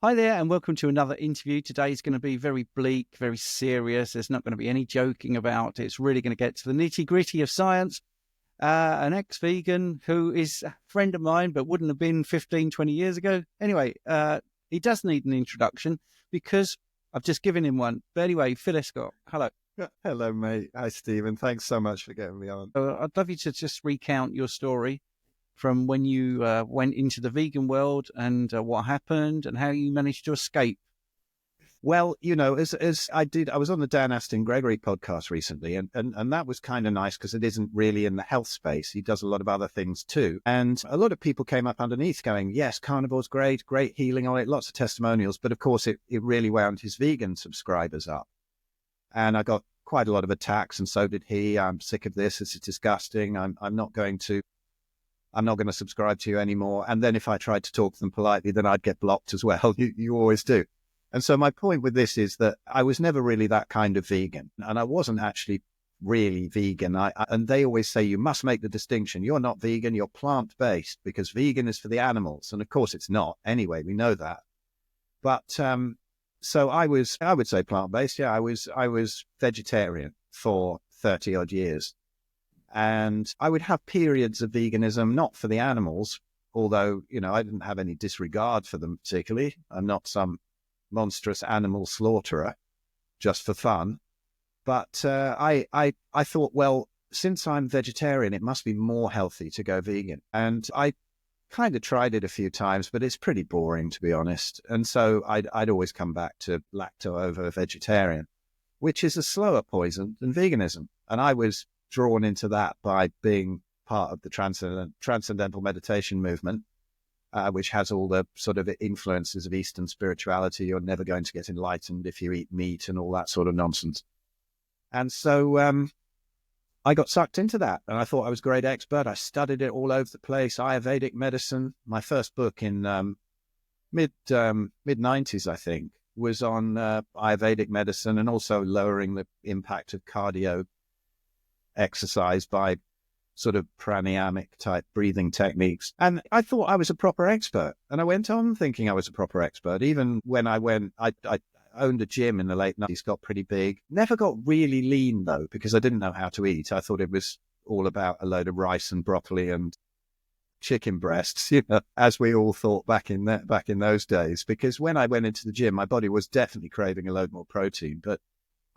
Hi there, and welcome to another interview. Today's going to be very bleak, very serious. There's not going to be any joking about it. It's really going to get to the nitty-gritty of science. An ex-vegan who is a friend of mine, but wouldn't have been 15, 20 years ago. Anyway, he does need an introduction because I've just given him one. But anyway, Phil Escott, hello. Hello, mate. Hi, Stephen. Thanks so much for getting me on. I'd love you to just recount your story from when you went into the vegan world and what happened and how you managed to escape. Well, as I did, I was on the Dan Aston Gregory podcast recently, and that was kind of nice because it isn't really in the health space. He does a lot of other things too. And a lot of people came up underneath going, yes, Carnivore's great healing on it, lots of testimonials. But of course, it really wound his vegan subscribers up. And I got quite a lot of attacks, and so did he. I'm sick of this. This is disgusting. I'm not going to subscribe to you anymore. And then if I tried to talk to them politely, then I'd get blocked as well. You always do. And so my point with this is that I was never really that kind of vegan. And I wasn't actually really vegan. And they always say, you must make the distinction. You're not vegan, you're plant-based, because vegan is for the animals. And of course it's not. Anyway, we know that. But so I would say plant-based. Yeah, I was vegetarian for 30 odd years. And I would have periods of veganism, not for the animals, although, I didn't have any disregard for them particularly. I'm not some monstrous animal slaughterer just for fun. But I thought, well, since I'm vegetarian, it must be more healthy to go vegan. And I kind of tried it a few times, but it's pretty boring, to be honest. And so I'd always come back to lacto-ovo-vegetarian, which is a slower poison than veganism. And I was drawn into that by being part of the transcendental meditation movement, which has all the sort of influences of Eastern spirituality. You're never going to get enlightened if you eat meat and all that sort of nonsense. And so I got sucked into that, and I thought I was a great expert. I studied it all over the place. Ayurvedic medicine. My first book in mid 90s, I think, was on Ayurvedic medicine and also lowering the impact of cardio exercise by sort of pranayamic type breathing techniques. And I thought I was a proper expert. And I went on thinking I was a proper expert. Even when I owned a gym in the late 90s, got pretty big. Never got really lean though, because I didn't know how to eat. I thought it was all about a load of rice and broccoli and chicken breasts, as we all thought back in those days. Because when I went into the gym, my body was definitely craving a load more protein, but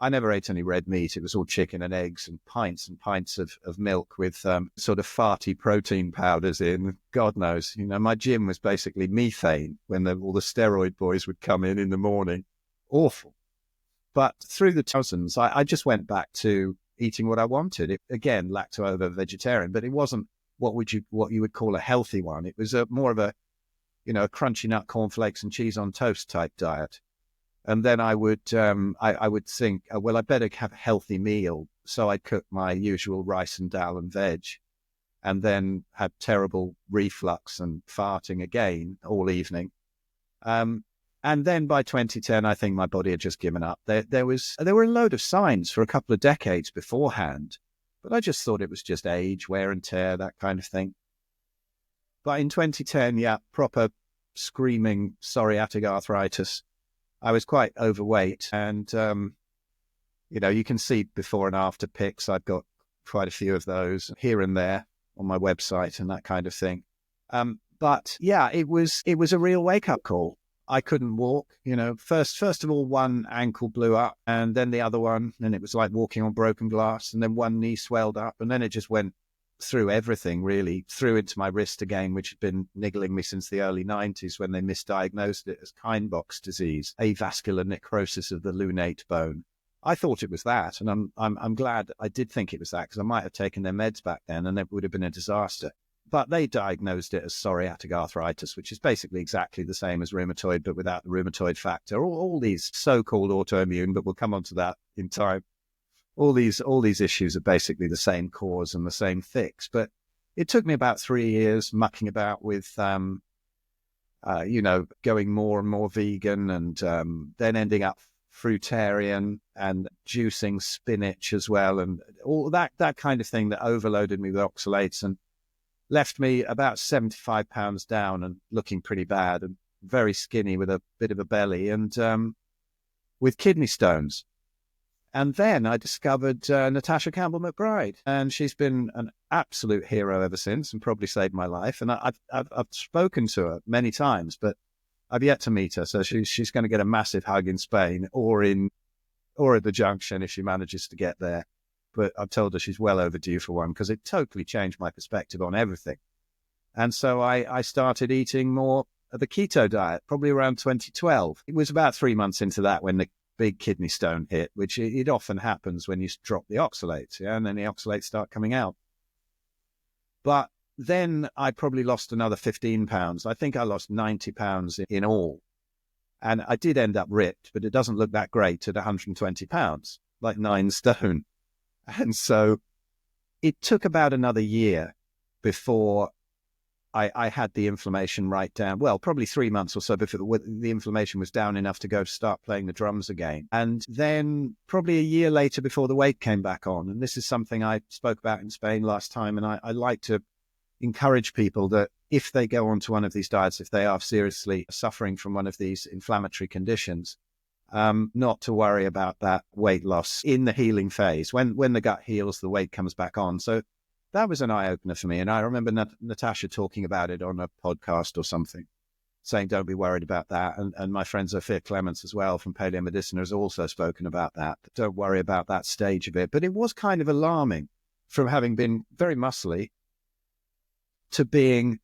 I never ate any red meat. It was all chicken and eggs and pints of milk with sort of farty protein powders in. God knows, my gym was basically methane when all the steroid boys would come in the morning. Awful. But through the 2000s, I just went back to eating what I wanted. Again, lacto-ovo-vegetarian, but it wasn't what you would call a healthy one. It was more of a crunchy nut, cornflakes and cheese on toast type diet. And then I would think, well, I better have a healthy meal. So I'd cook my usual rice and dal and veg, and then had terrible reflux and farting again all evening. And then by 2010, I think my body had just given up. There were a load of signs for a couple of decades beforehand, but I just thought it was just age, wear and tear, that kind of thing. But in 2010, proper screaming psoriatic arthritis. I was quite overweight, and, you can see before and after pics. I've got quite a few of those here and there on my website and that kind of thing. But yeah, it was a real wake-up call. I couldn't walk, first of all, one ankle blew up and then the other one, and it was like walking on broken glass, and then one knee swelled up, and then it just went through everything, really, through into my wrist again, which had been niggling me since the early 90s when they misdiagnosed it as Kienbock's disease, avascular necrosis of the lunate bone. I thought it was that, and I'm glad I did think it was that, because I might have taken their meds back then and it would have been a disaster. But they diagnosed it as psoriatic arthritis, which is basically exactly the same as rheumatoid, but without the rheumatoid factor. All these so-called autoimmune, but we'll come on to that in time. All these issues are basically the same cause and the same fix. But it took me about 3 years mucking about with, going more and more vegan, and then ending up fruitarian and juicing spinach as well, and all that kind of thing that overloaded me with oxalates and left me about 75 pounds down and looking pretty bad. And very skinny with a bit of a belly and with kidney stones. And then I discovered Natasha Campbell McBride, and she's been an absolute hero ever since and probably saved my life. And I've spoken to her many times, but I've yet to meet her. So she's going to get a massive hug in Spain or at the junction if she manages to get there. But I've told her she's well overdue for one because it totally changed my perspective on everything. And so I started eating more of the keto diet, probably around 2012. It was about 3 months into that when the big kidney stone hit, which it often happens when you drop the oxalates, and then the oxalates start coming out. But then I probably lost another 15 pounds. I think I lost 90 pounds in all. And I did end up ripped, but it doesn't look that great at 120 pounds, like 9 stone. And so it took about another year before I had the inflammation right down. Well, probably 3 months or so before the inflammation was down enough to go start playing the drums again. And then probably a year later before the weight came back on. And this is something I spoke about in Spain last time. And I like to encourage people that if they go onto one of these diets, if they are seriously suffering from one of these inflammatory conditions, not to worry about that weight loss in the healing phase. When the gut heals, the weight comes back on. So that was an eye-opener for me. And I remember Natasha talking about it on a podcast or something, saying, don't be worried about that. And my friend Zofia Clements as well from Paleo Medicina has also spoken about that. Don't worry about that stage of it. But it was kind of alarming from having been very muscly to being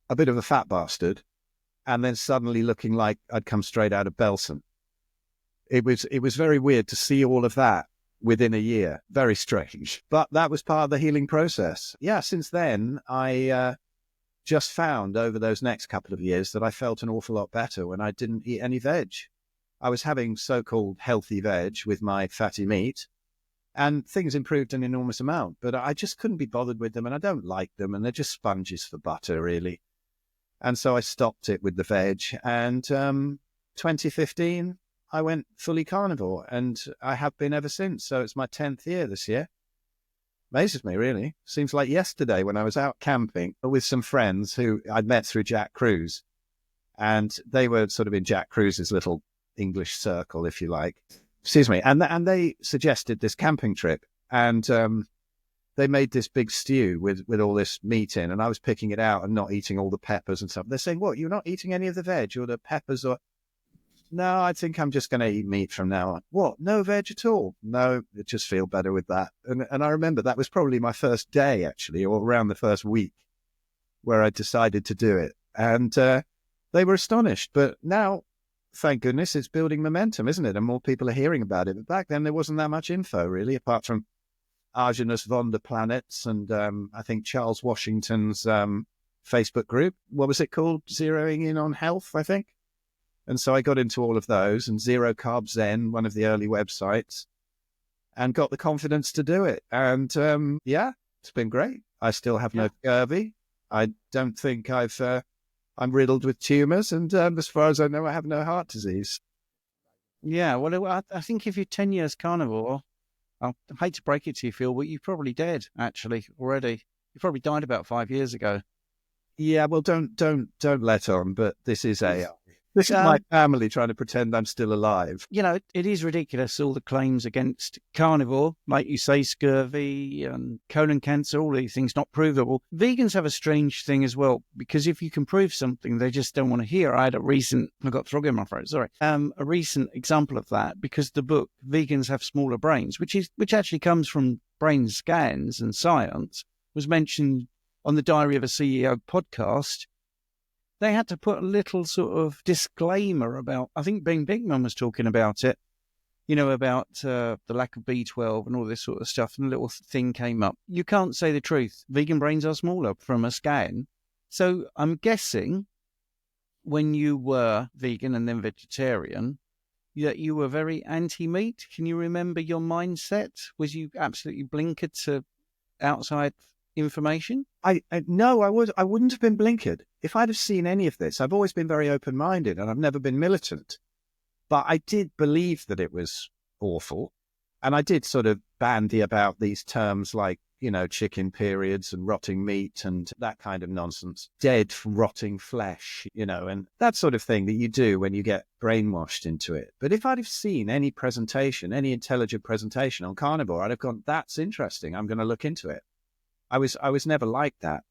a bit of a fat bastard and then suddenly looking like I'd come straight out of Belsen. It was very weird to see all of that within a year. Very strange. But that was part of the healing process. Yeah, since then, I just found over those next couple of years that I felt an awful lot better when I didn't eat any veg. I was having so-called healthy veg with my fatty meat, and things improved an enormous amount. But I just couldn't be bothered with them, and I don't like them, and they're just sponges for butter, really. And so I stopped it with the veg. And 2015... I went fully carnivore, and I have been ever since. So it's my 10th year this year. Amazes me, really. Seems like yesterday when I was out camping with some friends who I'd met through Jack Cruz, and they were sort of in Jack Cruz's little English circle, if you like. Excuse me. And they suggested this camping trip, and they made this big stew with all this meat in, and I was picking it out and not eating all the peppers and stuff. They're saying, what, you're not eating any of the veg or the peppers or... No, I think I'm just going to eat meat from now on. What? No veg at all? No, I just feel better with that. And I remember that was probably my first day, actually, or around the first week where I decided to do it. And they were astonished. But now, thank goodness, it's building momentum, isn't it? And more people are hearing about it. But back then, there wasn't that much info, really, apart from Arjunus von der Planets and I think Charles Washington's Facebook group. What was it called? Zeroing in on health, I think. And so I got into all of those, and Zero Carb Zen, one of the early websites, and got the confidence to do it. And yeah, it's been great. I still have no scurvy. I don't think I'm riddled with tumors. And as far as I know, I have no heart disease. Yeah, well, I think if you're 10 years carnivore, I hate to break it to you, Phil, but you're probably dead, actually, already. You probably died about 5 years ago. Yeah, well, don't let on, but this is This is my family trying to pretend I'm still alive. You know, it is ridiculous, all the claims against carnivore, like you say, scurvy and colon cancer, all these things not provable. Vegans have a strange thing as well, because if you can prove something, they just don't want to hear. I got frog in my throat, sorry. A recent example of that, because the book, Vegans Have Smaller Brains, which actually comes from brain scans and science, was mentioned on the Diary of a CEO podcast. They had to put a little sort of disclaimer about, I think Ben Bigman was talking about it, about the lack of B12 and all this sort of stuff, and a little thing came up. You can't say the truth. Vegan brains are smaller from a scan. So I'm guessing when you were vegan and then vegetarian, that you were very anti-meat. Can you remember your mindset? Was you absolutely blinkered to outside information? No, I wouldn't have been blinkered. If I'd have seen any of this, I've always been very open-minded and I've never been militant. But I did believe that it was awful. And I did sort of bandy about these terms like chicken periods and rotting meat and that kind of nonsense, dead, rotting flesh, and that sort of thing that you do when you get brainwashed into it. But if I'd have seen any presentation, any intelligent presentation on carnivore, I'd have gone, that's interesting. I'm going to look into it. I was never like that.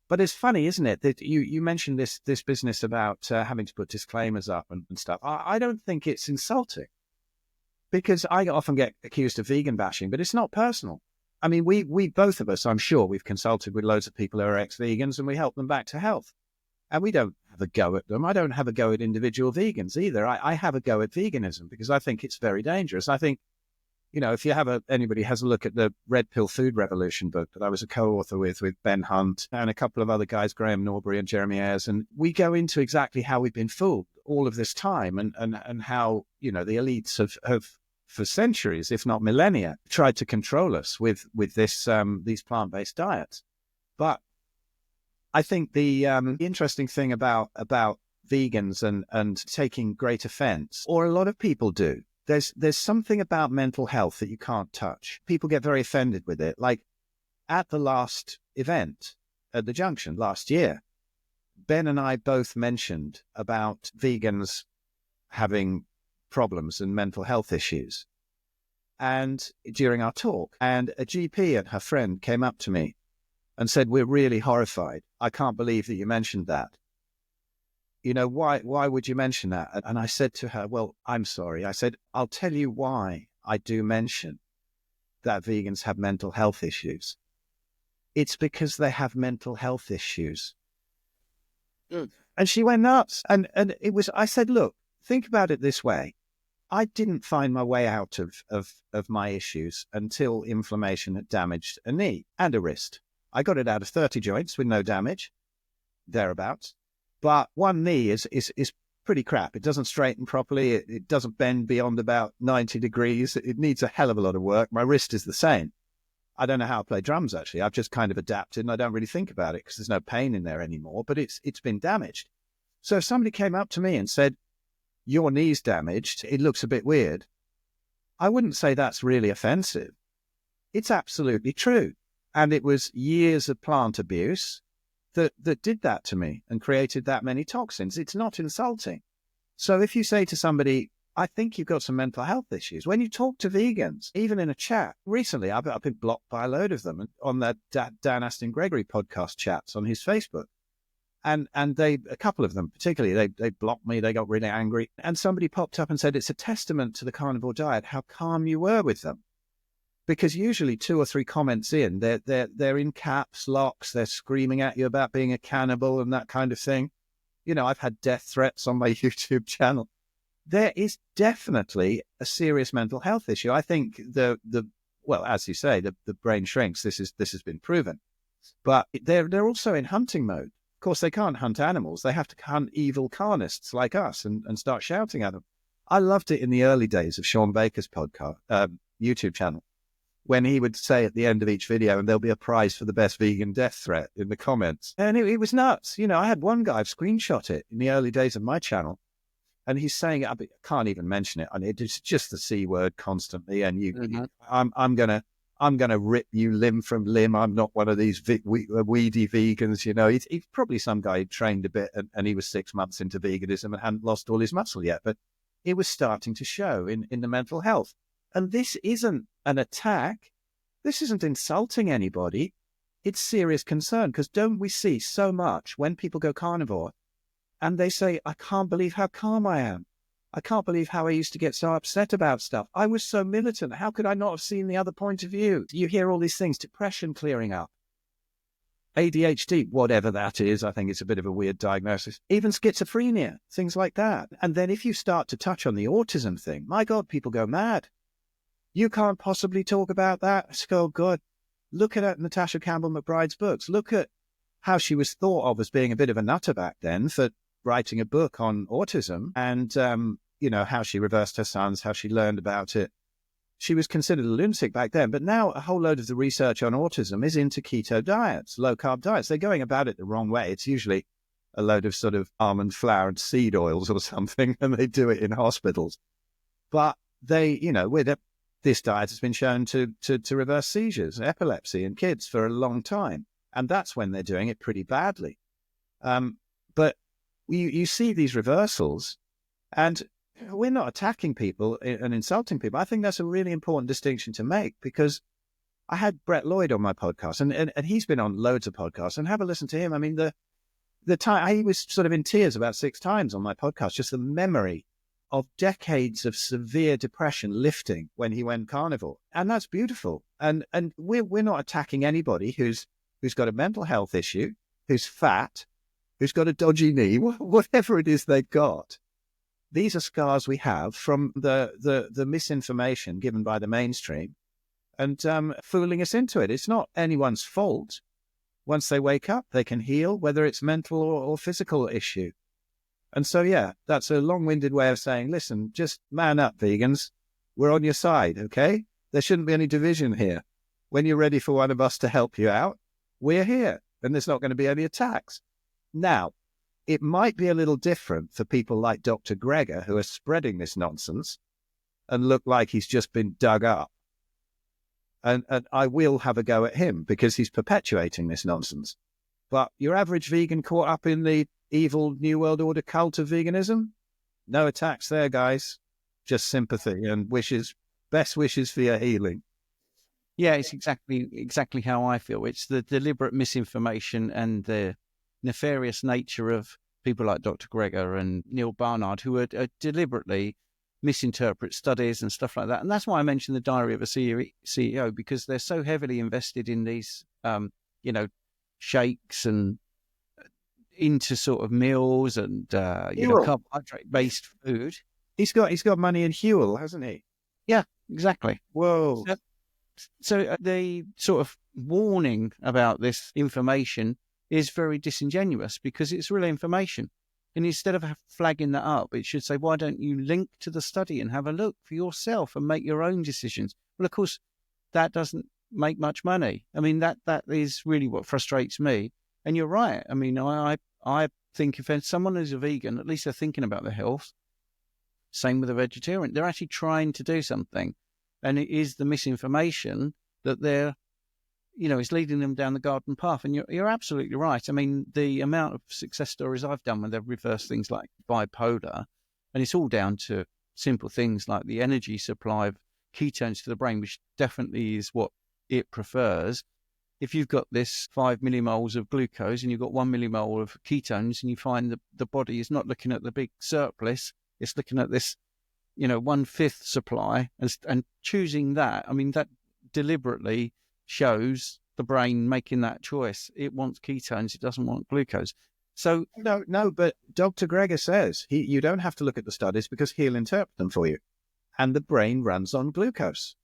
But it's funny, isn't it, that you mentioned this business about having to put disclaimers up and stuff. I don't think it's insulting, because I often get accused of vegan bashing, but it's not personal. I mean, we both of us, I'm sure, we've consulted with loads of people who are ex-vegans, and we help them back to health. And we don't have a go at them. I don't have a go at individual vegans either. I have a go at veganism because I think it's very dangerous. I think, if you anybody has a look at the Red Pill Food Revolution book that I was a co-author with Ben Hunt and a couple of other guys, Graham Norbury and Jeremy Ayres, and we go into exactly how we've been fooled all of this time and how, the elites have for centuries, if not millennia, tried to control us with these plant-based diets. But I think the interesting thing about vegans and taking great offense, or a lot of people do, there's something about mental health that you can't touch. People get very offended with it. Like at the last event at the Junction last year, Ben and I both mentioned about vegans having problems and mental health issues. And during our talk, and a GP and her friend came up to me and said, "We're really horrified. I can't believe that you mentioned that. Why would you mention that?" And I said to her, "Well, I'm sorry." I said, "I'll tell you why I do mention that vegans have mental health issues. It's because they have mental health issues." And she went nuts. And I said, "Look, think about it this way. I didn't find my way out of my issues until inflammation had damaged a knee and a wrist. I got it out of 30 joints with no damage, thereabouts. But one knee is pretty crap. It doesn't straighten properly. It doesn't bend beyond about 90 degrees. It needs a hell of a lot of work. My wrist is the same. I don't know how I play drums, actually. I've just kind of adapted, and I don't really think about it because there's no pain in there anymore, but it's been damaged. So if somebody came up to me and said, 'Your knee's damaged, it looks a bit weird,' I wouldn't say that's really offensive. It's absolutely true. And it was years of plant abuse that did that to me and created that many toxins. It's not insulting. So if you say to somebody, 'I think you've got some mental health issues,' when you talk to vegans, even in a chat, recently I've been blocked by a load of them on that Dan Aston Gregory podcast chats on his Facebook. And a couple of them particularly, they blocked me, they got really angry. And somebody popped up and said, it's a testament to the carnivore diet, how calm you were with them. Because usually 2 or 3 comments in, they're in caps locks, they're screaming at you about being a cannibal and that kind of thing. I've had death threats on my YouTube channel. There is definitely a serious mental health issue. I think well, as you say, the brain shrinks. This has been proven. But they're also in hunting mode. Of course, they can't hunt animals. They have to hunt evil carnists like us and start shouting at them. I loved it in the early days of Sean Baker's podcast, YouTube channel, when he would say at the end of each video, and there'll be a prize for the best vegan death threat in the comments. And it was nuts. I had one guy screenshot it in the early days of my channel, and he's saying, I can't even mention it. It's just the C word constantly. And I'm going to rip you limb from limb. I'm not one of these weedy vegans. He's probably some guy who trained a bit and he was 6 months into veganism and hadn't lost all his muscle yet. But it was starting to show in the mental health. And this isn't an attack. This isn't insulting anybody. It's serious concern, because don't we see so much when people go carnivore and they say, "I can't believe how calm I am. I can't believe how I used to get so upset about stuff. I was so militant. How could I not have seen the other point of view?" You hear all these things, depression clearing up, ADHD, whatever that is. I think it's a bit of a weird diagnosis. Even schizophrenia, things like that. And then if you start to touch on the autism thing, my God, people go mad. You can't possibly talk about that. I go, God, look at Natasha Campbell McBride's books. Look at how she was thought of as being a bit of a nutter back then for writing a book on autism, and, how she reversed her sons, how she learned about it. She was considered a lunatic back then, but now a whole load of the research on autism is into keto diets, low-carb diets. They're going about it the wrong way. It's usually a load of sort of almond flour and seed oils or something, and they do it in hospitals. But they, with this diet has been shown to reverse seizures, epilepsy in kids for a long time. And that's when they're doing it pretty badly. But you see these reversals, and we're not attacking people and insulting people. I think that's a really important distinction to make, because I had Brett Lloyd on my podcast, and he's been on loads of podcasts, and have a listen to him. I mean, the time he was sort of in tears about 6 times on my podcast, just the memory of decades of severe depression lifting when he went carnivore. And that's beautiful. And we're not attacking anybody who's got a mental health issue, who's fat, who's got a dodgy knee, whatever it is they've got. These are scars we have from the misinformation given by the mainstream and fooling us into it. It's not anyone's fault. Once they wake up, they can heal, whether it's mental or physical issue. And so, yeah, that's a long-winded way of saying, listen, just man up, vegans. We're on your side, okay? There shouldn't be any division here. When you're ready for one of us to help you out, we're here, and there's not going to be any attacks. Now, it might be a little different for people like Dr. Greger, who are spreading this nonsense and look like he's just been dug up. And I will have a go at him because he's perpetuating this nonsense. But your average vegan caught up in the evil New World Order cult of veganism? No attacks there, guys. Just sympathy and wishes, best wishes for your healing. Yeah, it's exactly how I feel. It's the deliberate misinformation and the nefarious nature of people like Dr. Greger and Neil Barnard, who are deliberately misinterpret studies and stuff like that. And that's why I mentioned the Diary of a CEO, because they're so heavily invested in these, shakes and into sort of meals and, carbohydrate-based food. He's got money in Huel, hasn't he? Yeah, exactly. Whoa. So the sort of warning about this information is very disingenuous because it's real information. And instead of flagging that up, it should say, why don't you link to the study and have a look for yourself and make your own decisions? Well, of course, that doesn't make much money. I mean, that is really what frustrates me. And you're right. I mean, I think if someone is a vegan, at least they're thinking about their health. Same with a vegetarian. They're actually trying to do something. And it is the misinformation that they're, is leading them down the garden path. And you're absolutely right. I mean, the amount of success stories I've done when they've reversed things like bipolar, and it's all down to simple things like the energy supply of ketones to the brain, which definitely is what it prefers. If you've got this 5 millimoles of glucose and you've got 1 millimole of ketones, and you find the body is not looking at the big surplus, it's looking at this, 1/5 supply and choosing that. I mean, that deliberately shows the brain making that choice. It wants ketones, it doesn't want glucose. So no, but Dr. Greger says you don't have to look at the studies because he'll interpret them for you. And the brain runs on glucose.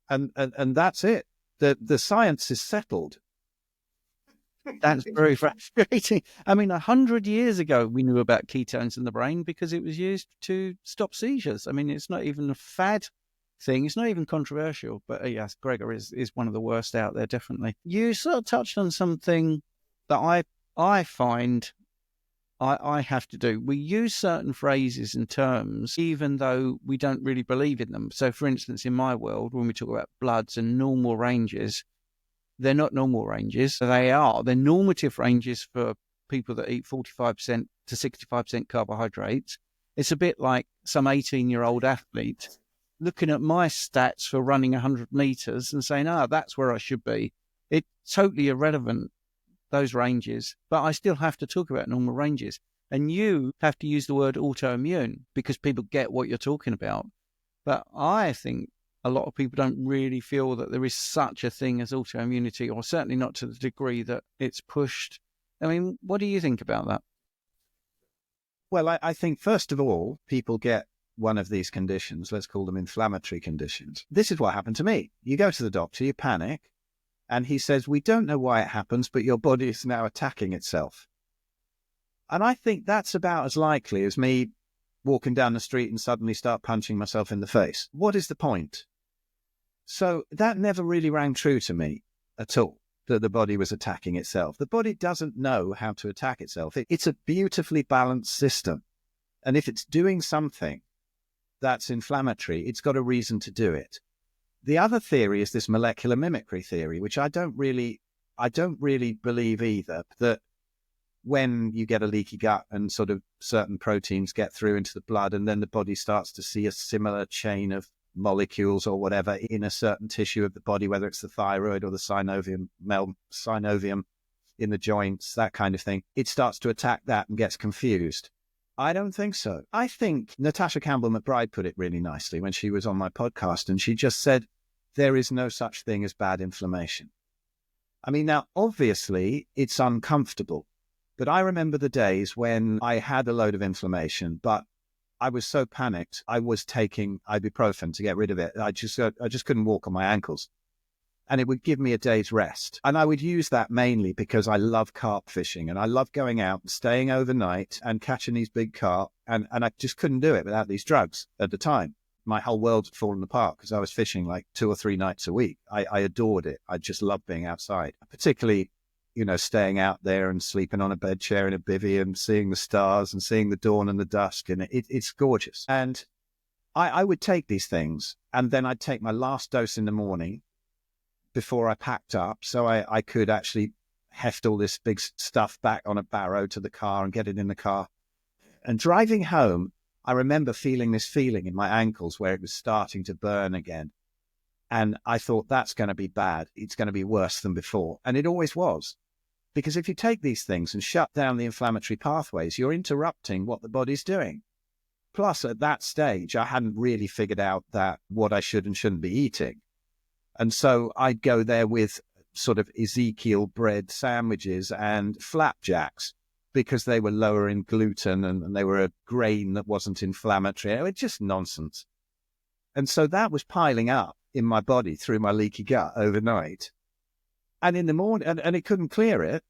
And that's it. The science is settled. That's very frustrating. I mean, 100 years ago, we knew about ketones in the brain because it was used to stop seizures. I mean, it's not even a fad thing. It's not even controversial. But yes, Greger is one of the worst out there, definitely. You sort of touched on something that I find I have to do. We use certain phrases and terms even though we don't really believe in them. So, for instance, in my world, when we talk about bloods and normal ranges, they're not normal ranges. They're normative ranges for people that eat 45% to 65% carbohydrates. It's a bit like some 18-year-old athlete looking at my stats for running 100 meters and saying, that's where I should be. It's totally irrelevant, those ranges, but I still have to talk about normal ranges. And you have to use the word autoimmune because people get what you're talking about. But I think a lot of people don't really feel that there is such a thing as autoimmunity, or certainly not to the degree that it's pushed. I mean, what do you think about that? Well, I think, first of all, people get one of these conditions, let's call them inflammatory conditions. This is what happened to me. You go to the doctor, you panic, and he says, we don't know why it happens, but your body is now attacking itself. And I think that's about as likely as me walking down the street and suddenly start punching myself in the face. What is the point? So that never really rang true to me at all, that the body was attacking itself. The body doesn't know how to attack itself. It's a beautifully balanced system. And if it's doing something that's inflammatory, it's got a reason to do it. The other theory is this molecular mimicry theory, which I don't really believe either, that when you get a leaky gut and sort of certain proteins get through into the blood, and then the body starts to see a similar chain of molecules or whatever in a certain tissue of the body, whether it's the thyroid or the synovium in the joints, that kind of thing, it starts to attack that and gets confused. I don't think so. I think Natasha Campbell-McBride put it really nicely when she was on my podcast, and she just said, there is no such thing as bad inflammation. I mean, now, obviously, it's uncomfortable, but I remember the days when I had a load of inflammation, but I was so panicked, I was taking ibuprofen to get rid of it. I just couldn't walk on my ankles. And it would give me a day's rest. And I would use that mainly because I love carp fishing, and I love going out and staying overnight and catching these big carp. And I just couldn't do it without these drugs at the time. My whole world had fallen apart because I was fishing like 2 or 3 nights a week. I adored it. I just loved being outside, particularly, staying out there and sleeping on a bed chair in a bivvy and seeing the stars and seeing the dawn and the dusk. And it's gorgeous. And I would take these things, and then I'd take my last dose in the morning before I packed up, so I could actually heft all this big stuff back on a barrow to the car and get it in the car. And driving home, I remember feeling this feeling in my ankles where it was starting to burn again. And I thought, that's going to be bad. It's going to be worse than before. And it always was. Because if you take these things and shut down the inflammatory pathways, you're interrupting what the body's doing. Plus, at that stage, I hadn't really figured out that what I should and shouldn't be eating. And so I'd go there with sort of Ezekiel bread sandwiches and flapjacks because they were lower in gluten and they were a grain that wasn't inflammatory. It was just nonsense. And so that was piling up in my body through my leaky gut overnight. And in the morning, and it couldn't clear it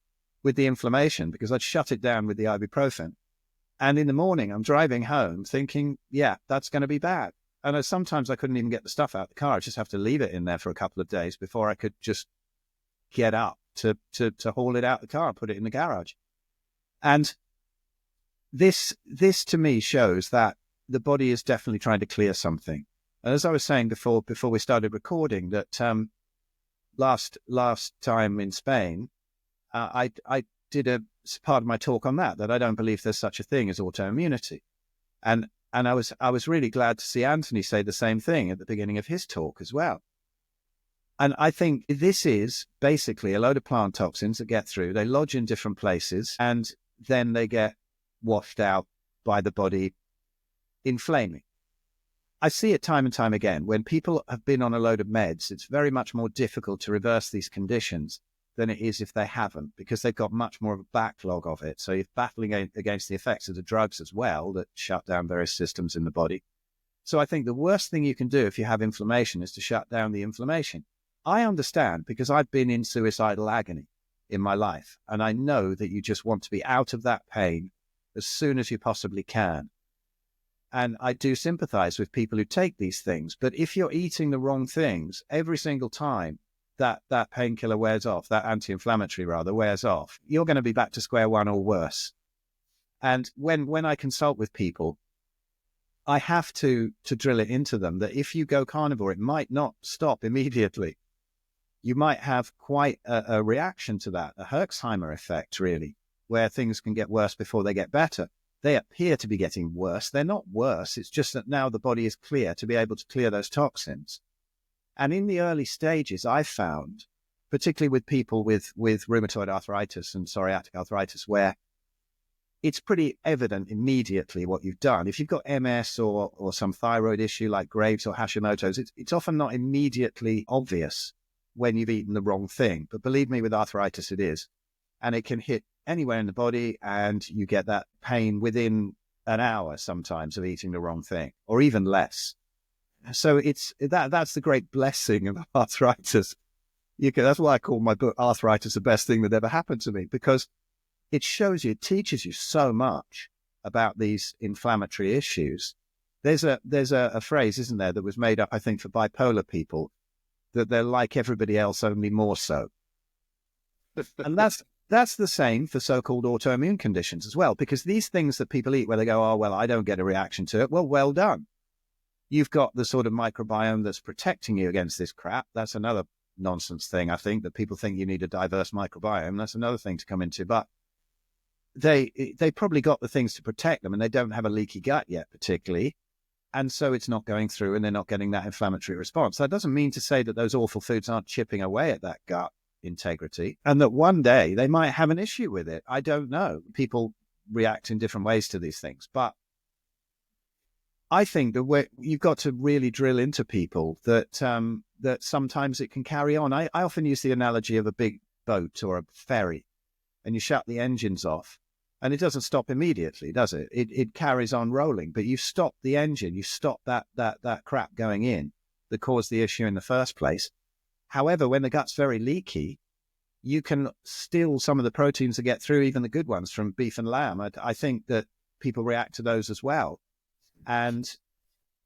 with the inflammation because I'd shut it down with the ibuprofen. And in the morning, I'm driving home thinking, yeah, that's going to be bad. And sometimes I couldn't even get the stuff out of the car. I just have to leave it in there for a couple of days before I could just get up to haul it out the car and put it in the garage. And this to me shows that the body is definitely trying to clear something. And as I was saying before we started recording, that last time in Spain, I did a part of my talk on that I don't believe there's such a thing as autoimmunity. And I was really glad to see Anthony say the same thing at the beginning of his talk as well. And I think this is basically a load of plant toxins that get through. They lodge in different places, and then they get washed out by the body, inflaming. I see it time and time again. When people have been on a load of meds, it's very much more difficult to reverse these conditions than it is if they haven't, because they've got much more of a backlog of it. So you're battling against the effects of the drugs as well that shut down various systems in the body. So I think the worst thing you can do if you have inflammation is to shut down the inflammation. I understand, because I've been in suicidal agony in my life, and I know that you just want to be out of that pain as soon as you possibly can. And I do sympathize with people who take these things. But if you're eating the wrong things every single time that painkiller wears off, that anti-inflammatory rather wears off, you're going to be back to square one or worse. And when I consult with people, I have to drill it into them that if you go carnivore, it might not stop immediately. You might have quite a reaction to that, a Herxheimer effect, really, where things can get worse before they get better. They appear to be getting worse. They're not worse. It's just that now the body is clear to be able to clear those toxins. And in the early stages, I found, particularly with people with rheumatoid arthritis and psoriatic arthritis, where it's pretty evident immediately what you've done. If you've got MS or some thyroid issue like Graves' or Hashimoto's, it's often not immediately obvious when you've eaten the wrong thing. But believe me, with arthritis, it is. And it can hit anywhere in the body, and you get that pain within an hour sometimes of eating the wrong thing, or even less. So that's the great blessing of arthritis. That's why I call my book Arthritis the Best Thing That Ever Happened to Me, because it teaches you so much about these inflammatory issues. There's a phrase, isn't there, that was made up, I think, for bipolar people, that they're like everybody else, only more so. And that's the same for so-called autoimmune conditions as well, because these things that people eat where they go, oh, well, I don't get a reaction to it. Well done. You've got the sort of microbiome that's protecting you against this crap. That's another nonsense thing, I think, that people think you need a diverse microbiome. That's another thing to come into. But they probably got the things to protect them, and they don't have a leaky gut yet, particularly. And so it's not going through, and they're not getting that inflammatory response. That doesn't mean to say that those awful foods aren't chipping away at that gut integrity, and that one day they might have an issue with it. I don't know. People react in different ways to these things. But I think that you've got to really drill into people that that sometimes it can carry on. I often use the analogy of a big boat or a ferry, and you shut the engines off, and it doesn't stop immediately, does it? It carries on rolling, but you stop the engine, you stop that crap going in that caused the issue in the first place. However, when the gut's very leaky, you can steal some of the proteins that get through, even the good ones from beef and lamb. I think that people react to those as well. And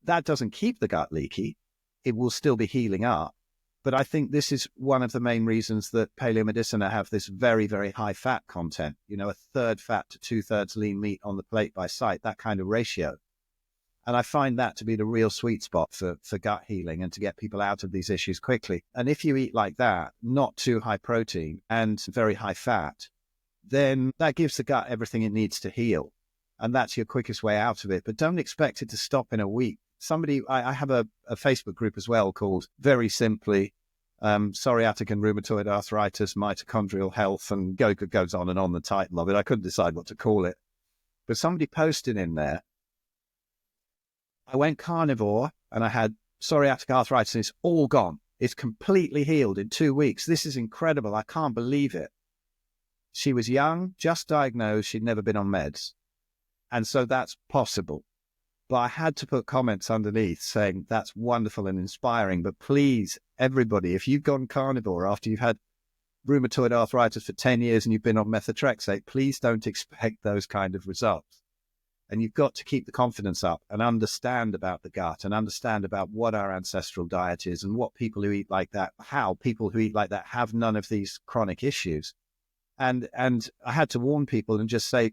that doesn't keep the gut leaky. It will still be healing up. But I think this is one of the main reasons that paleomedicina have this very, very high fat content, you know, 1/3 fat to 2/3 lean meat on the plate by sight, that kind of ratio. And I find that to be the real sweet spot for gut healing and to get people out of these issues quickly. And if you eat like that, not too high protein and very high fat, then that gives the gut everything it needs to heal. And that's your quickest way out of it. But don't expect it to stop in a week. I have a Facebook group as well called, very simply, Psoriatic and Rheumatoid Arthritis, Mitochondrial Health, and goes on and on, the title of it. I couldn't decide what to call it. But somebody posted in there, I went carnivore and I had psoriatic arthritis and it's all gone. It's completely healed in 2 weeks. This is incredible. I can't believe it. She was young, just diagnosed. She'd never been on meds. And so that's possible. But I had to put comments underneath saying that's wonderful and inspiring. But please, everybody, if you've gone carnivore after you've had rheumatoid arthritis for 10 years and you've been on methotrexate, please don't expect those kind of results. And you've got to keep the confidence up and understand about the gut and understand about what our ancestral diet is and what people who eat like that, how people who eat like that have none of these chronic issues. And I had to warn people and just say,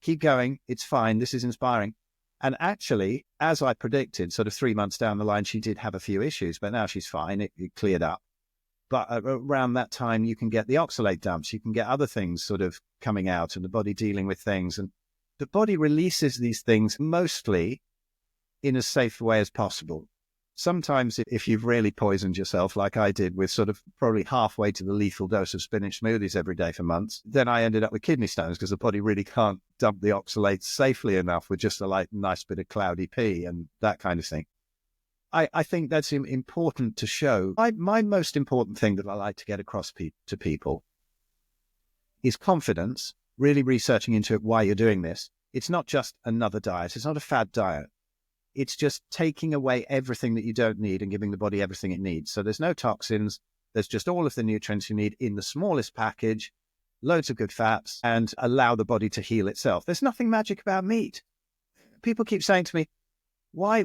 keep going. It's fine. This is inspiring. And actually, as I predicted, sort of 3 months down the line, she did have a few issues, but now she's fine. It cleared up. But around that time, you can get the oxalate dumps. You can get other things sort of coming out and the body dealing with things. And the body releases these things mostly in as safe a way as possible. Sometimes if you've really poisoned yourself, like I did with sort of probably halfway to the lethal dose of spinach smoothies every day for months, then I ended up with kidney stones because the body really can't dump the oxalates safely enough with just a nice bit of cloudy pee and that kind of thing. I think that's important to show. My most important thing that I like to get across to people is confidence, really researching into why you're doing this. It's not just another diet. It's not a fad diet. It's just taking away everything that you don't need and giving the body everything it needs. So there's no toxins. There's just all of the nutrients you need in the smallest package, loads of good fats, and allow the body to heal itself. There's nothing magic about meat. People keep saying to me, why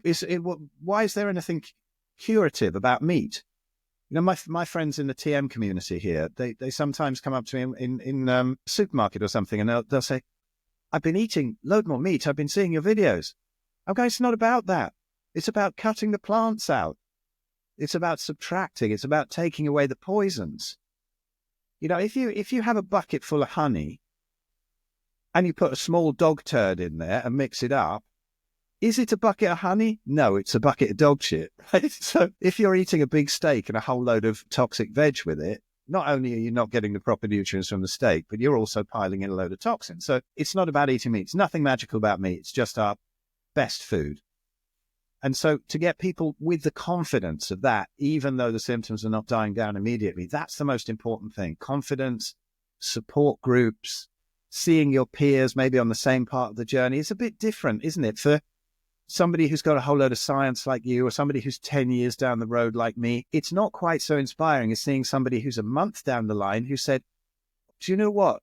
is there anything curative about meat? You know, my friends in the TM community here, they sometimes come up to me in a supermarket or something, and they'll say, I've been eating load more meat. I've been seeing your videos. I'm going, it's not about that. It's about cutting the plants out. It's about subtracting. It's about taking away the poisons. You know, if you have a bucket full of honey and you put a small dog turd in there and mix it up, is it a bucket of honey? No, it's a bucket of dog shit, right? So if you're eating a big steak and a whole load of toxic veg with it, not only are you not getting the proper nutrients from the steak, but you're also piling in a load of toxins. So it's not about eating meat. It's nothing magical about meat. It's just our best food. And so to get people with the confidence of that, even though the symptoms are not dying down immediately, that's the most important thing. Confidence, support groups, seeing your peers maybe on the same part of the journey is a bit different, isn't it? For somebody who's got a whole load of science like you, or somebody who's 10 years down the road like me, it's not quite so inspiring as seeing somebody who's a month down the line who said, do you know what?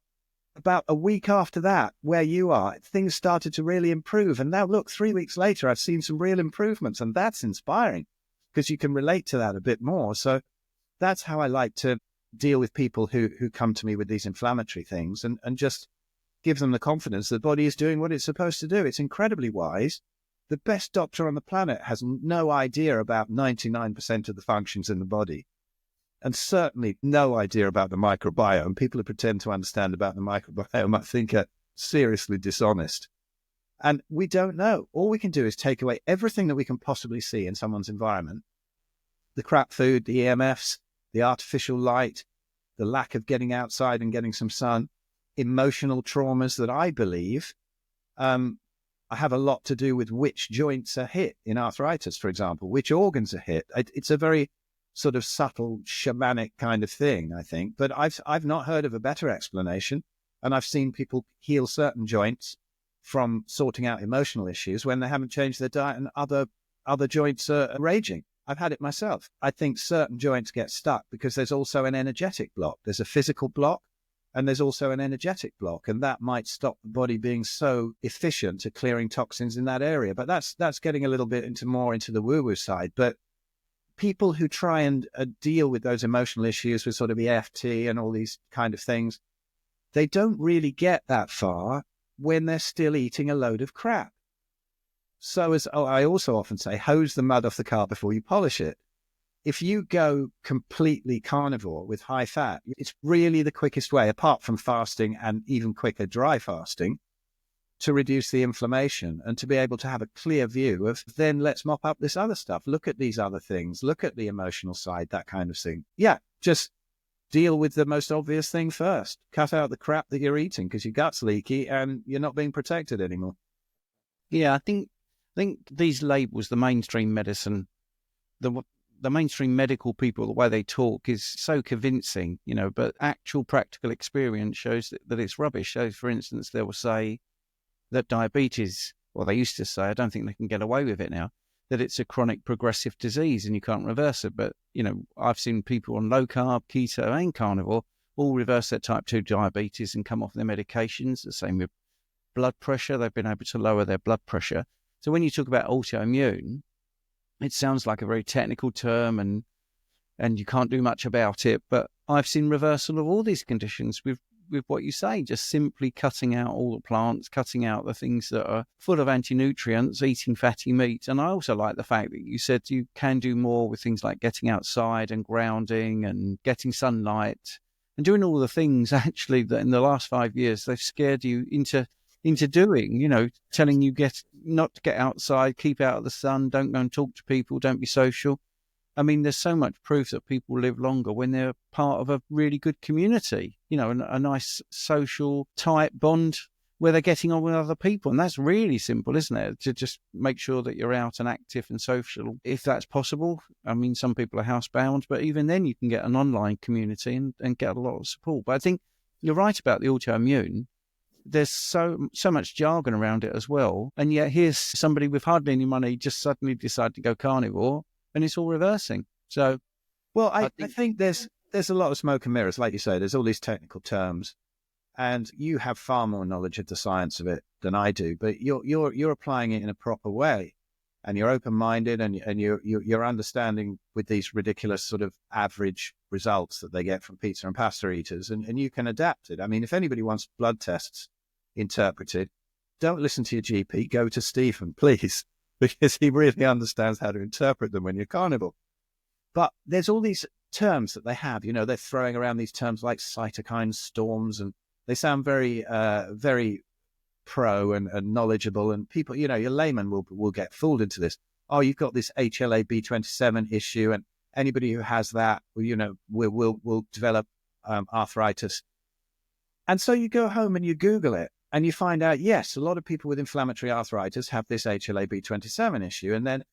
About a week after that, where you are, things started to really improve. And now look, 3 weeks later, I've seen some real improvements. And that's inspiring because you can relate to that a bit more. So that's how I like to deal with people who come to me with these inflammatory things and just give them the confidence that the body is doing what it's supposed to do. It's incredibly wise. The best doctor on the planet has no idea about 99% of the functions in the body, and certainly no idea about the microbiome. People who pretend to understand about the microbiome, I think, are seriously dishonest. And we don't know. All we can do is take away everything that we can possibly see in someone's environment. The crap food, the EMFs, the artificial light, the lack of getting outside and getting some sun, emotional traumas that I believe have a lot to do with which joints are hit in arthritis, for example, which organs are hit. It's a very sort of subtle shamanic kind of thing, I think. But I've not heard of a better explanation. And I've seen people heal certain joints from sorting out emotional issues when they haven't changed their diet and other joints are raging. I've had it myself. I think certain joints get stuck because there's also an energetic block. There's a physical block and there's also an energetic block, and that might stop the body being so efficient at clearing toxins in that area. But that's getting a little bit more into the woo-woo side. But people who try and deal with those emotional issues with sort of EFT and all these kind of things, they don't really get that far when they're still eating a load of crap. So I also often say, hose the mud off the car before you polish it. If you go completely carnivore with high fat, it's really the quickest way, apart from fasting and even quicker dry fasting, to reduce the inflammation and to be able to have a clear view of, then let's mop up this other stuff. Look at these other things. Look at the emotional side, that kind of thing. Yeah, just deal with the most obvious thing first. Cut out the crap that you're eating because your gut's leaky and you're not being protected anymore. Yeah, I think these labels, the mainstream medicine, the mainstream medical people, the way they talk is so convincing, but actual practical experience shows that it's rubbish. So, for instance, they will say that diabetes, or they used to say, I don't think they can get away with it now, that it's a chronic progressive disease and you can't reverse it. But, I've seen people on low carb, keto and carnivore all reverse their type 2 diabetes and come off their medications. The same with blood pressure. They've been able to lower their blood pressure. So when you talk about autoimmune, it sounds like a very technical term and you can't do much about it. But I've seen reversal of all these conditions with what you say, just simply cutting out all the plants, cutting out the things that are full of anti-nutrients, eating fatty meat. And I also like the fact that you said you can do more with things like getting outside and grounding and getting sunlight and doing all the things actually that in the last 5 years they've scared you into doing, telling you not to get outside, keep out of the sun, don't go and talk to people, don't be social. I mean, there's so much proof that people live longer when they're part of a really good community, a nice social tight bond where they're getting on with other people. And that's really simple, isn't it? To just make sure that you're out and active and social, if that's possible. I mean, some people are housebound, but even then you can get an online community and get a lot of support. But I think you're right about the autoimmune. There's so much jargon around it as well. And yet here's somebody with hardly any money just suddenly decide to go carnivore and it's all reversing. So, well, I think there's a lot of smoke and mirrors. Like you say, there's all these technical terms and you have far more knowledge of the science of it than I do, but you're applying it in a proper way and you're open-minded and you're understanding with these ridiculous sort of average results that they get from pizza and pasta eaters and you can adapt it. I mean, if anybody wants blood tests interpreted, don't listen to your GP, go to Stephen, please, because he really understands how to interpret them when you're carnivore. But there's all these terms that they have, they're throwing around these terms like cytokine storms and they sound very, very pro and knowledgeable and people, your layman will get fooled into this. Oh, you've got this HLA-B27 issue and anybody who has that, will develop arthritis. And so you go home and you Google it and you find out, yes, a lot of people with inflammatory arthritis have this HLA-B27 issue. And then,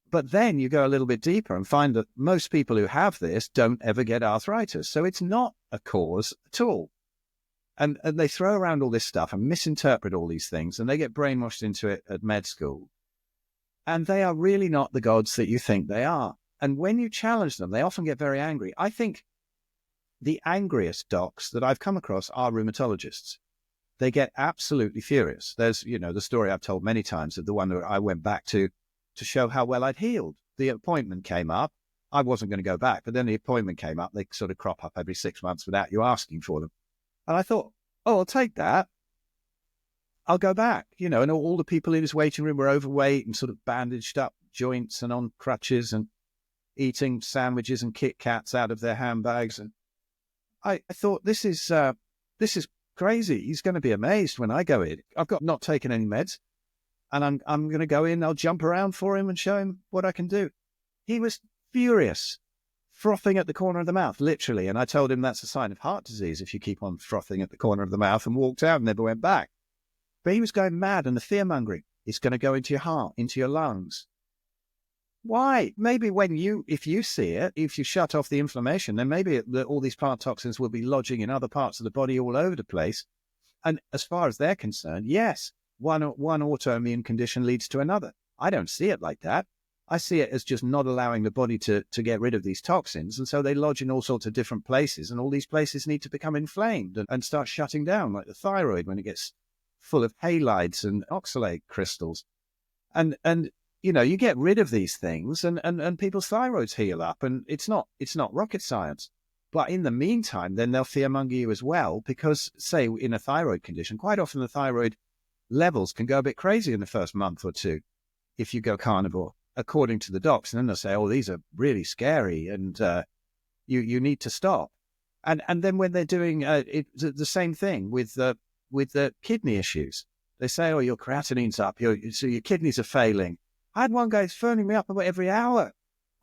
but then you go a little bit deeper and find that most people who have this don't ever get arthritis. So it's not a cause at all. And they throw around all this stuff and misinterpret all these things and they get brainwashed into it at med school. And they are really not the gods that you think they are. And when you challenge them, they often get very angry. I think the angriest docs that I've come across are rheumatologists. They get absolutely furious. There's, the story I've told many times of the one that I went back to show how well I'd healed. The appointment came up. I wasn't going to go back, but then the appointment came up. They sort of crop up every 6 months without you asking for them. And I thought, oh, I'll take that. I'll go back, and all the people in his waiting room were overweight and sort of bandaged up joints and on crutches and eating sandwiches and Kit Kats out of their handbags. And I thought, this is crazy. He's going to be amazed when I go in. I've got not taken any meds, and I'm going to go in. I'll jump around for him and show him what I can do. He was furious, frothing at the corner of the mouth, literally. And I told him that's a sign of heart disease if you keep on frothing at the corner of the mouth, and walked out and never went back. But he was going mad, and the fear-mongering, it's going to go into your heart, into your lungs. Why? Maybe if you see it, if you shut off the inflammation, then maybe all these plant toxins will be lodging in other parts of the body all over the place. And as far as they're concerned, yes, one autoimmune condition leads to another. I don't see it like that. I see it as just not allowing the body to get rid of these toxins. And so they lodge in all sorts of different places, and all these places need to become inflamed and start shutting down, like the thyroid when it gets full of halides and oxalate crystals. And you get rid of these things and people's thyroids heal up, and it's not rocket science. But in the meantime, then they'll fearmonger you as well, because say in a thyroid condition, quite often the thyroid levels can go a bit crazy in the first month or two if you go carnivore, according to the docs. And then they'll say, oh, these are really scary and you need to stop. And then when they're doing the same thing with the kidney issues, they say, oh, your creatinine's up, so your kidneys are failing. I had one guy phoning me up about every hour.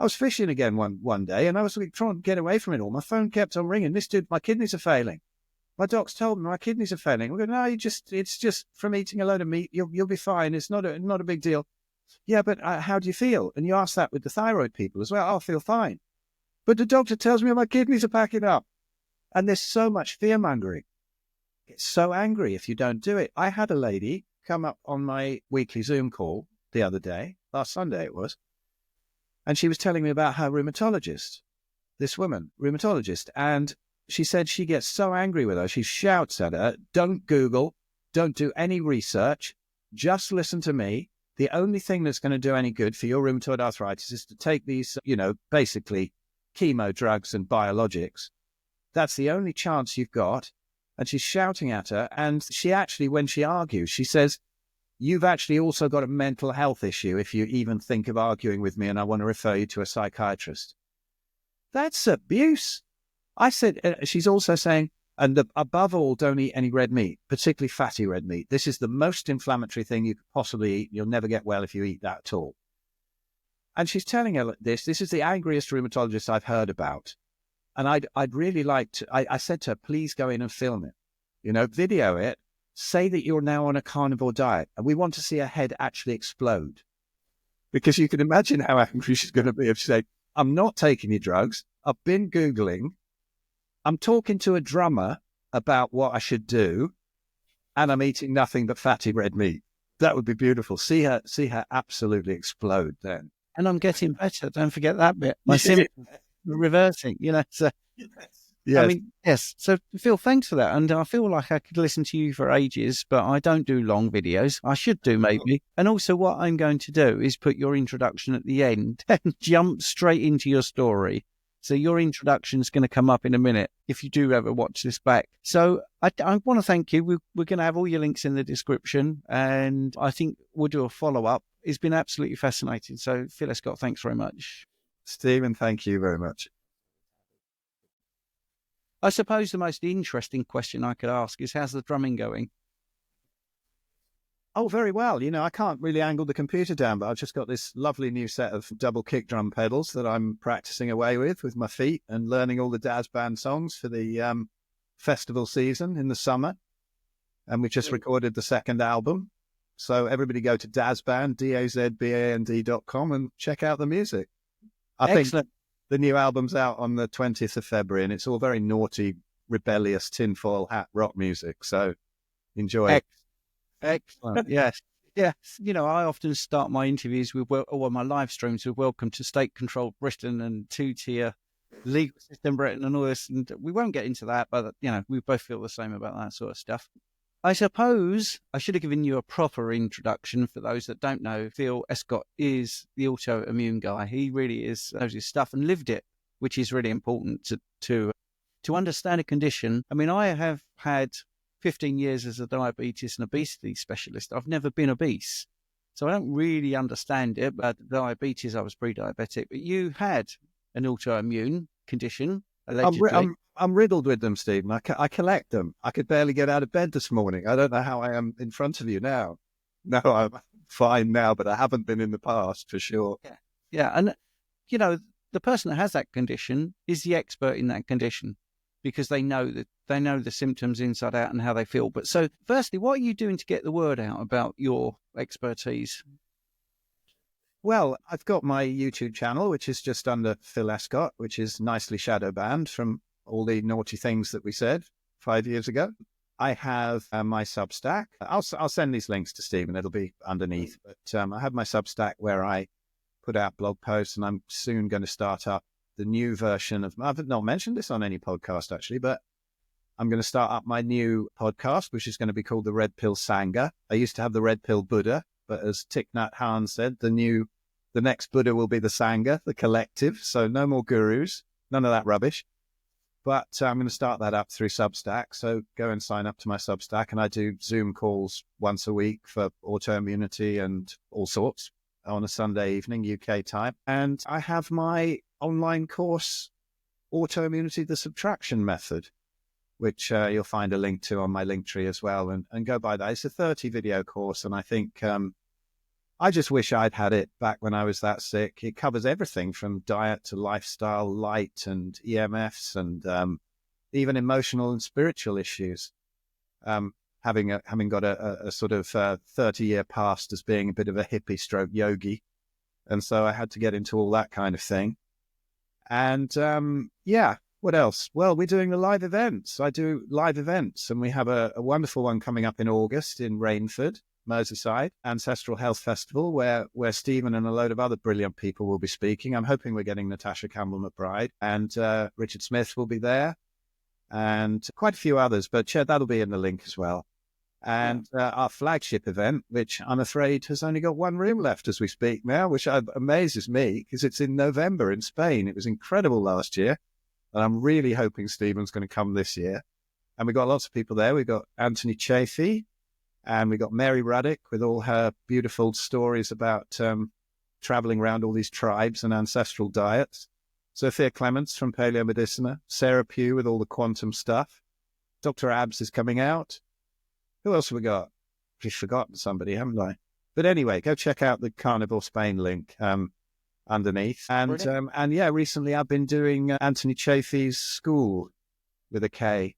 I was fishing again one day, and I was trying to get away from it all. My phone kept on ringing. This dude, my kidneys are failing. My docs told me my kidneys are failing. We go, no, it's just from eating a load of meat. You'll be fine. It's not a big deal. Yeah, but how do you feel? And you ask that with the thyroid people as well. I'll feel fine. But the doctor tells me my kidneys are packing up. And there's so much fear-mongering. It's so angry if you don't do it. I had a lady come up on my weekly Zoom call the other day, last Sunday it was, and she was telling me about her rheumatologist, this woman, rheumatologist, and she said she gets so angry with her, she shouts at her, don't Google, don't do any research, just listen to me. The only thing that's going to do any good for your rheumatoid arthritis is to take these, basically chemo drugs and biologics. That's the only chance you've got. And she's shouting at her. And she actually, when she argues, she says, you've actually also got a mental health issue if you even think of arguing with me, and I want to refer you to a psychiatrist. That's abuse. I said, she's also saying, and above all, don't eat any red meat, particularly fatty red meat. This is the most inflammatory thing you could possibly eat. You'll never get well if you eat that at all. And she's telling her this is the angriest rheumatologist I've heard about. And I'd really like to, I said to her, please go in and film it, video it, say that you're now on a carnivore diet. And we want to see her head actually explode. Because you can imagine how angry she's going to be if she said, I'm not taking your drugs. I've been Googling. I'm talking to a drummer about what I should do. And I'm eating nothing but fatty red meat. That would be beautiful. See her absolutely explode then. And I'm getting better. Don't forget that bit. My symptoms reversing, so yes. I mean, yes. So Phil, thanks for that. And I feel like I could listen to you for ages, but I don't do long videos. I should do maybe. And also what I'm going to do is put your introduction at the end and jump straight into your story. So your introduction is going to come up in a minute if you do ever watch this back. So I want to thank you. We're going to have all your links in the description, and I think we'll do a follow-up. It's been absolutely fascinating. So Phil Escott, thanks very much. Stephen, thank you very much. I suppose the most interesting question I could ask is, how's the drumming going? Oh, very well. I can't really angle the computer down, but I've just got this lovely new set of double kick drum pedals that I'm practicing away with my feet and learning all the Daz Band songs for the festival season in the summer. And we just recorded the second album. So everybody go to DazBand, DazBand.com and check out the music. I think the new album's out on the 20th of February, and it's all very naughty, rebellious, tinfoil hat rock music. So enjoy it. Excellent. Yes. Yes. I often start my interviews with, or my live streams with welcome to state-controlled Britain and two-tier legal system Britain and all this. And we won't get into that, but, we both feel the same about that sort of stuff. I suppose I should have given you a proper introduction for those that don't know. Phil Escott is the autoimmune guy. He really knows his stuff and lived it, which is really important to understand a condition. I mean, I have had 15 years as a diabetes and obesity specialist, I've never been obese. So I don't really understand it. But diabetes, I was pre-diabetic. But you had an autoimmune condition, allegedly. I'm riddled with them, Stephen. I collect them. I could barely get out of bed this morning. I don't know how I am in front of you now. No, I'm fine now, but I haven't been in the past for sure. Yeah. And, you know, the person that has that condition is the expert in that condition because they know the symptoms inside out and how they feel. But so firstly, what are you doing to get the word out about your expertise? Well, I've got my YouTube channel, which is just under Phil Escott, which is nicely shadow banned from all the naughty things that we said 5 years ago. I have my Substack. I'll send these links to Stephen. It'll be underneath. But I have my Substack where I put out blog posts, and I'm soon going to start up the new version of. I've not mentioned this on any podcast actually, but I'm going to start up my new podcast, which is going to be called the Red Pill Sangha. I used to have the Red Pill Buddha, but as Thich Nhat Hanh said, the next Buddha will be the Sangha, the collective. So no more gurus, none of that rubbish. But I'm going to start that up through Substack. So go and sign up to my Substack. And I do Zoom calls once a week for autoimmunity and all sorts on a Sunday evening, UK time. And I have my online course, Autoimmunity, the Subtraction Method, which you'll find a link to on my link tree as well. And go by that. It's a 30 video course. And I think I just wish I'd had it back when I was that sick. It covers everything from diet to lifestyle, light and EMFs, and even emotional and spiritual issues. Having got a sort of 30-year past as being a bit of a hippie stroke yogi. And so I had to get into all that kind of thing. And what else? Well, we're doing the live events. I do live events, and we have a wonderful one coming up in August in Rainford, Merseyside, Ancestral Health Festival, where Stephen and a load of other brilliant people will be speaking. I'm hoping we're getting Natasha Campbell-McBride, and Richard Smith will be there, and quite a few others, but that'll be in the link as well. And our flagship event, which I'm afraid has only got one room left as we speak now, which amazes me because it's in November in Spain. It was incredible last year, and I'm really hoping Stephen's going to come this year. And we've got lots of people there. We've got Anthony Chafee, and we got Mary Ruddick with all her beautiful stories about traveling around all these tribes and ancestral diets. Sophia Clements from Paleomedicina. Sarah Pugh with all the quantum stuff. Dr. Abs is coming out. Who else have we got? I've forgotten somebody, haven't I? But anyway, go check out the Carnivore Spain link underneath. And recently I've been doing Anthony Chafee's school with a K.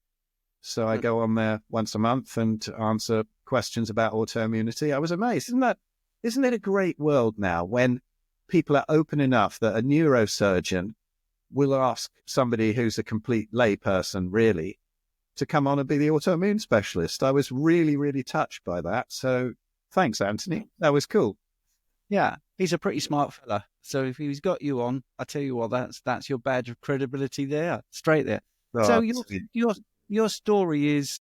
So I go on there once a month and answer questions about autoimmunity. I was amazed. Isn't it a great world now when people are open enough that a neurosurgeon will ask somebody who's a complete layperson, really, to come on and be the autoimmune specialist? I was really, really touched by that. So thanks, Anthony. That was cool. Yeah, he's a pretty smart fella. So if he's got you on, I tell you what, that's your badge of credibility there, straight there. So your story is